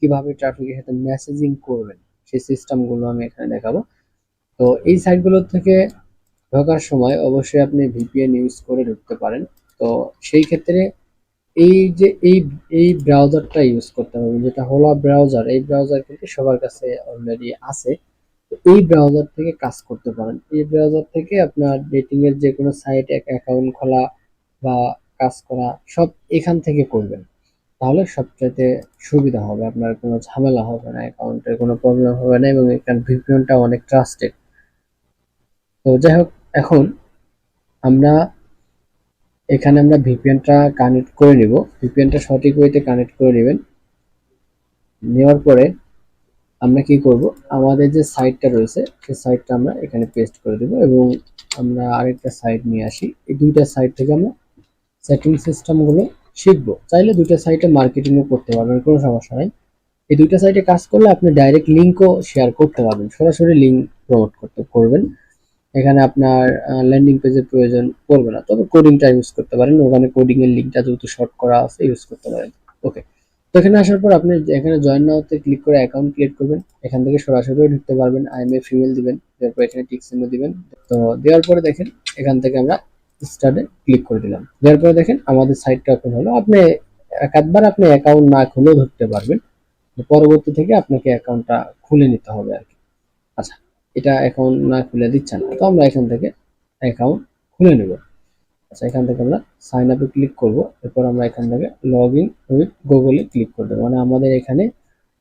কিভাবে ট্রাফিকের সাথে মেসেজিং করবেন সেই সিস্টেমগুলো আমি এখানে দেখাবো। তো এই সাইটগুলো থেকে ঢোকার সময় অবশ্যই আপনি ভিপিএন ইউজ করে ঢুকতে পারেন। তো সেই ক্ষেত্রে এই যে এই ব্রাউজারটা ইউজ করতে হবে, যেটা হলো ব্রাউজার। এই ব্রাউজার কিন্তু সবার কাছে অলরেডি আছে। তো এই ব্রাউজার থেকে কাজ করতে পারেন। এই ব্রাউজার থেকে আপনার ডেটিং এর যে কোনো সাইটে অ্যাকাউন্ট খোলা বা কাজ করা সব এখান থেকে করবেন। তাহলে সবচাইতে সুবিধা হবে, আপনার কোনো ঝামেলা হবে না, অ্যাকাউন্টের কোনো প্রবলেম হবে না, এবং এখানে ভিপিএনটা অনেক ট্রাস্টেড। তো যাই হোক, এখন আমরা আমরা ভিপিএনটা কানেক্ট করে নিব। ভিপিএনটা সঠিক ওয়েতে কানেক্ট করে নেবেন। নেওয়ার পরে আমরা কি করব, আমাদের যে সাইটটা রয়েছে সেই সাইটটা আমরা এখানে পেস্ট করে দেব, এবং আমরা আরেকটা সাইট নিয়ে আসি। এই দুইটা সাইট থেকে আমরা সেটিং সিস্টেমগুলো শিখবো। চাইলে দুইটা সাইটে মার্কেটিংও করতে পারবেন, কোনো সমস্যা নাই। এই দুইটা সাইটে কাজ করলে আপনি ডাইরেক্ট লিঙ্কও শেয়ার করতে পারবেন, সরাসরি লিঙ্ক প্রমোট করবেন। এখানে আপনার ল্যান্ডিং পেজের প্রয়োজন পড়বে না, তবে কোডিংটা ইউজ করতে পারেন। ওখানে কোডিং এর লিঙ্কটা যেহেতু শর্ট করা আছে ইউজ করতে পারেন। ওকে, তো এখানে আসার পর আপনি এখানে জয়েন নাওতে ক্লিক করে অ্যাকাউন্ট ক্রিয়েট করবেন। এখান থেকে সরাসরি ঢুকতে পারবেন। আই এম এ ফিমেল দিবেন, তারপর এখানে টিক চিহ্ন দিবেন। তো দেওয়ার পরে দেখেন এখান থেকে আমরা স্টার্টে ক্লিক করে দিলাম। দেওয়ার পরে দেখেন আমাদের সাইটটা ওপেন হলো। আপনি একবার আপনি অ্যাকাউন্ট না খুলেও ধরতে পারবেন, পরবর্তী থেকে আপনাকে অ্যাকাউন্টটা খুলে নিতে হবে আর কি। আচ্ছা, এটা অ্যাকাউন্ট না খুলে দিচ্ছে না, তো আমরা এখান থেকে অ্যাকাউন্ট খুলে নেব। আচ্ছা, এখান থেকে আমরা সাইন আপে ক্লিক করব। এরপর আমরা এখান থেকে লগ ইন উইথ গুগলে ক্লিক করে দেবো। মানে আমাদের এখানে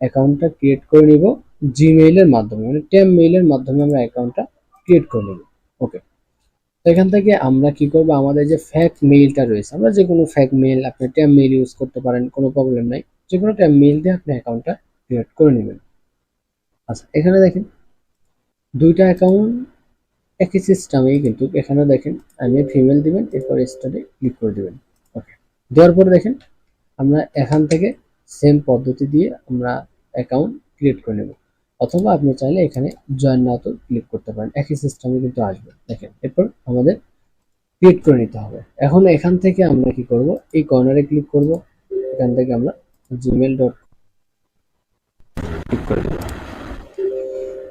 অ্যাকাউন্টটা ক্রিয়েট করে নিব জিমেইলের মাধ্যমে, মানে টেম মেইলের মাধ্যমে আমরা অ্যাকাউন্টটা ক্রিয়েট করে নেব। ওকে, তো এখান থেকে আমরা কি করব, আমাদের যে ফ্যাক মেইলটা রয়েছে, আমরা যে কোনো ফ্যাক মেইল, আপনি টেম মেইল ইউজ করতে পারেন, কোনো প্রবলেম নাই। যে কোনো টেম মেইল দিয়ে আপনি অ্যাকাউন্টটা ক্রিয়েট করে নেবেন। আচ্ছা, এখানে দেখেন দুইটা অ্যাকাউন্ট একই সিস্টেমেই, কিন্তু এখানে দেখেন আমি ফিমেল দিবেন, এরপর স্টার্টে ক্লিক করে দিবেন। ওকে, দেওয়ার পরে দেখেন আমরা এখান থেকে সেম পদ্ধতি দিয়ে আমরা অ্যাকাউন্ট ক্রিয়েট করে নেব, অথবা আপনি চাইলে এখানে জয়েন নাও তো ক্লিক করতে পারেন, একই সিস্টেমে কিন্তু আসবে। দেখেন এরপর আমাদের ক্রিয়েট করে নিতে হবে। এখন এখান থেকে আমরা কি করব, এই কর্নারে ক্লিক করব। এখান থেকে আমরা জিমেল ক্লিক করে দেব।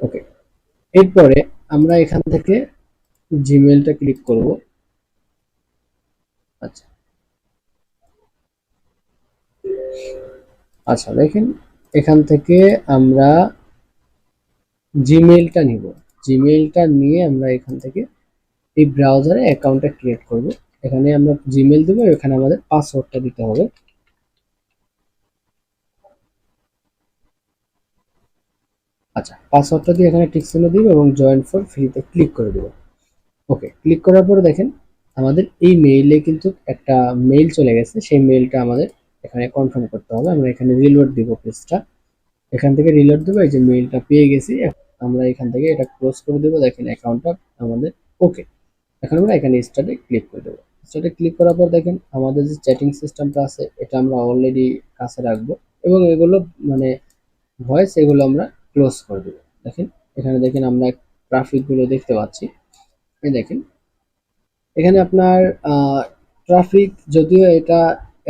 ওকে, এরপরে আমরা এখান থেকে জিমেলটা ক্লিক করব। আচ্ছা আচ্ছা, দেখেন এখান থেকে আমরা জিমেলটা নিব। জিমেলটা নিয়ে আমরা এখান থেকে এই ব্রাউজারে অ্যাকাউন্টটা ক্রিয়েট করব। এখানে আমরা জিমেল দেবো, এখানে আমাদের পাসওয়ার্ডটা দিতে হবে। আচ্ছা, পাসওয়ার্ডটা দিয়ে এখানে টিক চিহ্ন দিব এবং জয়েন ফর ফ্রিতে ক্লিক করে দেব। ওকে, ক্লিক করার পরে দেখেন আমাদের এই মেইলে কিন্তু একটা মেইল চলে গেছে। সেই মেইলটা আমাদের এখানে কনফার্ম করতে হবে। আমরা এখানে রিলোড দিব পেজটা, এখান থেকে রিলোড দেবো। এই যে মেইলটা পেয়ে গেছি, আমরা এখান থেকে এটা ক্লোজ করে দেবো। দেখেন অ্যাকাউন্টটা আমাদের ওকে। এখন আমরা এখানে স্টার্টে ক্লিক করে দেবো। স্টার্টে ক্লিক করার পর দেখেন আমাদের যে চ্যাটিং সিস্টেমটা আছে এটা আমরা অলরেডি কাছে রাখবো, এবং এগুলো মানে ভয়েস এগুলো আমরা ক্লোজ করে দেবো। দেখেন এখানে দেখেন আমরা ট্রাফিক গুলো দেখতে পাচ্ছি। এই দেখেন এখানে আপনার ট্রাফিক, যদিও এটা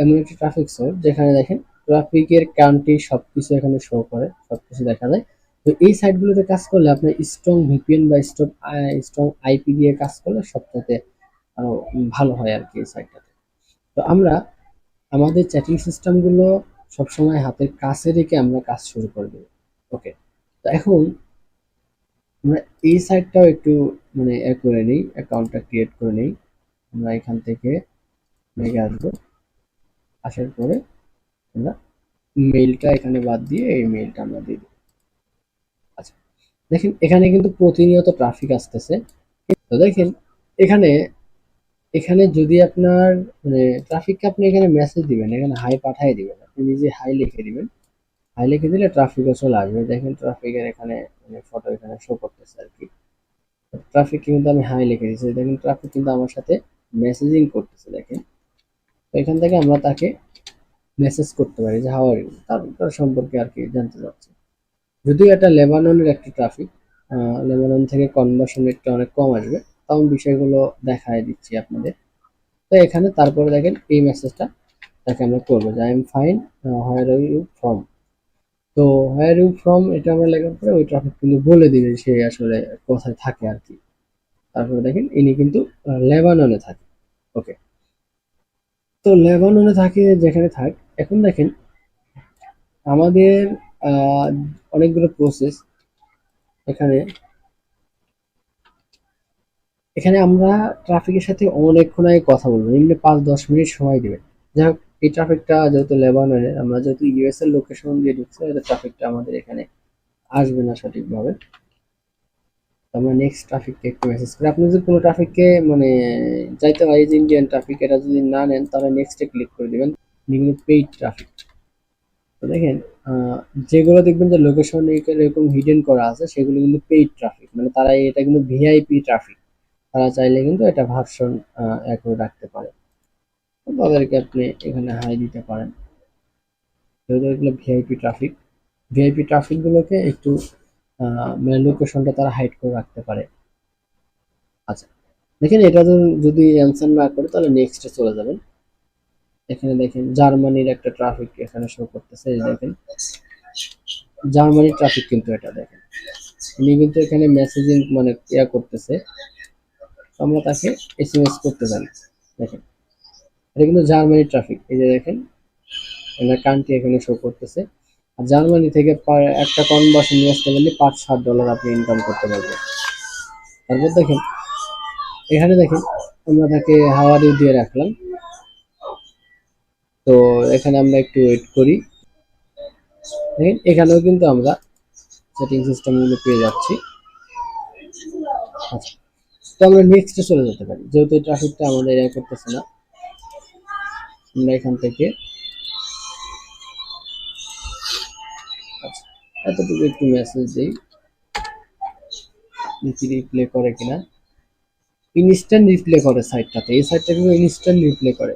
এমন একটি ট্রাফিক সোর্স যেখানে দেখেন ট্রাফিকের কান্ট্রি সবকিছু এখানে শো করে, সবকিছু দেখা যায়। তো এই সাইটগুলোতে কাজ করলে আপনার স্ট্রং ভিপিএন বা স্ট্রং আইপি দিয়ে কাজ করলে সবচেয়ে আরো ভালো হয় আর কি এই সাইটটাতে। তো আমরা আমাদের চ্যাটিং সিস্টেমগুলো সবসময় হাতের কাছে রেখে আমরা কাজ শুরু করে দেবো। ওকে, তো এখন আমরা এই সাইটটাও একটু মানে করে নিই, অ্যাকাউন্টটা ক্রিয়েট করে নিই। আমরা এখান থেকে মেঘে আসবো। আসার পরে আমরা মেইলটা এখানে বাদ দিয়ে এই মেইলটা আমরা দিয়ে দিই। আচ্ছা, দেখেন এখানে কিন্তু প্রতিনিয়ত ট্রাফিক আসতেছে। তো দেখেন এখানে এখানে যদি আপনার মানে ট্রাফিককে আপনি এখানে মেসেজ দিবেন, এখানে হাই পাঠিয়ে দিবেন, আপনি নিজে হাই লিখে দিবেন। হাই লিখে দিলে ট্রাফিকও চলে আসবে। দেখেন ট্রাফিকের এখানে মানে ফটো এখানে শো করতেছে আর কি। ট্রাফিক কিন্তু আমি হাই লিখে দিচ্ছি, দেখেন ট্রাফিক কিন্তু আমার সাথে মেসেজিং করতেছে। দেখেন তো এখান থেকে আমরা তাকে মেসেজ করতে পারি যে হাওয়ার ইউ, তার সম্পর্কে আর কি জানতে চাচ্ছি। যদিও এটা লেবাননের একটি ট্রাফিক, লেবানন থেকে কনভার্সন রেটটা অনেক কম আসবে, তাও আমি বিষয়গুলো দেখায় দিচ্ছি আপনাদের। তো এখানে তারপরে দেখেন এই মেসেজটা তাকে আমরা করবো যে I am fine, where are you from. তো হোয়ার ইউ ফ্রম এটা আমরা লেখার পরে ওই ট্রাফিক কিন্তু বলে দিবে সে আসলে কোথায় থাকে আর কি। তারপরে দেখেন ইনি কিন্তু লেবাননে থাকে। ওকে, তো লেবাননে থাকে যেখানে থাক। এখন দেখেন আমাদের আহ, অনেকগুলো প্রসেস এখানে। এখানে আমরা ট্রাফিকের সাথে অনেকক্ষণ আগে কথা বলবো, এমনি 5-10 মিনিট সময় দিবেন। যাই হোক, এই ট্রাফিকটা যেহেতু লেবাননের, আমরা যেহেতু ইউএস এর লোকেশন দিয়ে ঢুকছি, ট্রাফিকটা আমাদের এখানে আসবে না সঠিকভাবে। তো আমরা নেক্সট ট্রাফিককে একটু মেসেজ করি। আপনি যদি কোনো ট্রাফিককে মানে চাইতে হয় যে ইন্ডিয়ান ট্রাফিক, এটা যদি না নেন তাহলে নেক্সটে ক্লিক করে দিবেন। এগুলো পেইড ট্রাফিক। তো দেখেন আহ, যেগুলো দেখবেন যে লোকেশন এরকম হিডেন করা আছে সেগুলো কিন্তু পেইড ট্রাফিক, মানে তারা এটা কিন্তু ভিআইপি ট্রাফিক। তারা চাইলে কিন্তু এটা ভার্সন করে রাখতে পারে। তো তাদেরকে আপনি এখানে হাই দিতে পারেন, যেহেতু এগুলো ভিআইপি ট্রাফিক। ভিআইপি ট্রাফিক গুলোকে একটু মানে লোকেশনটা তারা হাইড করে রাখতে পারে। আচ্ছা, দেখেন এটা যদি অ্যান্সার না করে তাহলে নেক্সটে চলে যাবেন। এখানে দেখেন জার্মানির একটা ট্রাফিক এখানে শো করতেছে, এই দেখেন জার্মানির ট্রাফিক কিন্তু এটা দেখেন। উনি কিন্তু এখানে মেসেজিং মানে ইয়া করতেছে, আমরা তাকে এসএমএস করতে পারি। দেখেন এটা কিন্তু জার্মানির ট্রাফিক, এই যে দেখেন এনার কান্ট্রি এখানে শো করতেছে। আর জার্মানি থেকে একটা কনভার্সন নিয়ে আসতে পারলে $5-7 আপনি ইনকাম করতে পারবেন। তারপর দেখেন এখানে দেখেন আমরা তাকে হাওয়ারি দিয়ে রাখলাম। তো এখানে আমরা একটু ওয়েট করি। দেখেন এখানেও কিন্তু আমরা সেটিং সিস্টেম গুলো পেয়ে যাচ্ছি। আচ্ছা, তো আমরা নেক্সটে চলে যেতে পারি, যেহেতু এই ট্রাফিকটা আমাদের এরিয়া করতেছে না। আমরা এখান থেকে আচ্ছা এতটুকু একটু মেসেজ দিই, দেখি রিপ্লে করে কিনা। ইনস্ট্যান্ট রিপ্লে করে সাইটটাতে, এই সাইটটা কিন্তু ইনস্ট্যান্ট রিপ্লে করে।